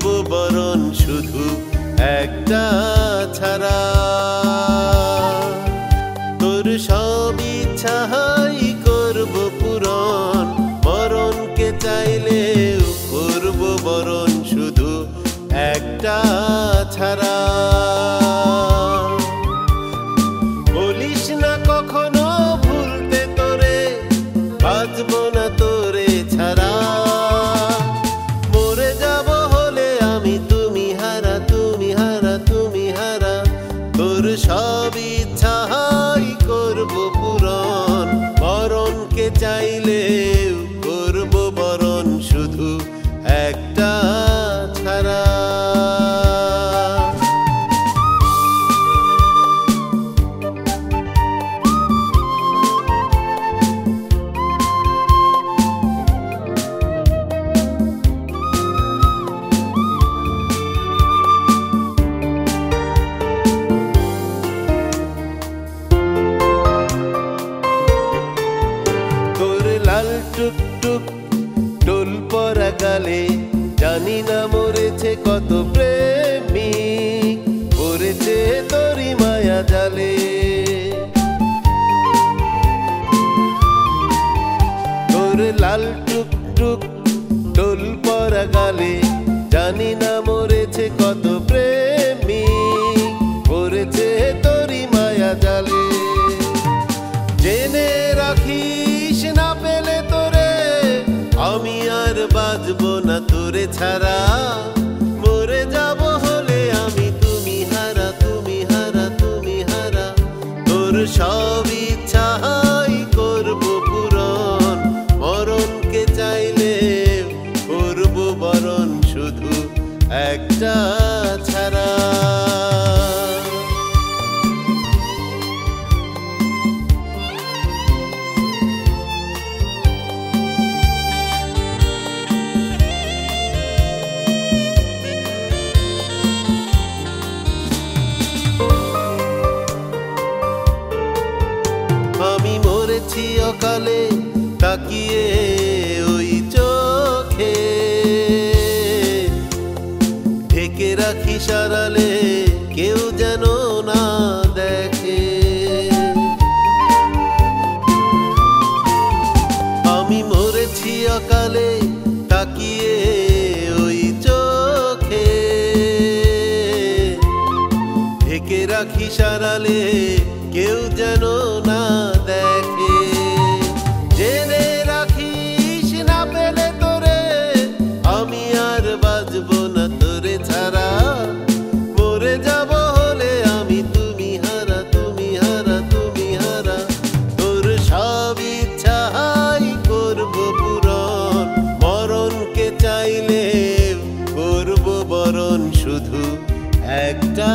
বরণ শুধু একটা ছাড়া। তোর সব ইচ্ছাই করব পূরণ, মরণকে চাইলেও করব বরণ শুধু একটা ছাড়া। বলিস না কখনো ভুলতে তোরে, বাঁচব না তোরে ছাড়া। মরে যাব হলে আমি তুমি হারা, তুমি হারা, তুমি হারা। তোর সব ইচ্ছাই করব পূরণ, মরণকে চাইলেও করব বরণ শুধু একটা ছাড়া। টুকটুক টোল পরা গালে জানি না মরেছে কত প্রেমিক, পড়েছে তোরি মায়া জালে। তোর লাল টুকটুক টোল পরা গালে জানি না মরেছে কত প্রেমিক, পড়েছে তোরি মায়া জালে। জেনে রাখিস না পেলে তোরে আমি আর বাঁচব না তোরে ছাড়া। মরে যাব হলে আমি তুমি হারা, তুমি হারা, তুমি হারা। তোর সব ইচ্ছাই করব পূরণ, মরণকে চাইলে করব বরণ শুধু একটা ছাড়া। আমি মরেছি অকালে তাকিয়ে ওই চোখে, ঢেকে রাখি সারালে কেউ যেন না দেখে। আমি মরেছি অকালে তাকিয়ে ওই চোখে, ঢেকে রাখি সারালে কেউ যেন না দেখে। জেনে রাখিস না পেলে তোরে আমি আর বাঁচব না তোরে ছাড়া। মরে যাব হলে আমি তুমি হারা, তুমি হারা, তুমি হারা। তোর সব ইচ্ছাই করব পূরণ, মরণকে চাইলে করব বরণ শুধু একটা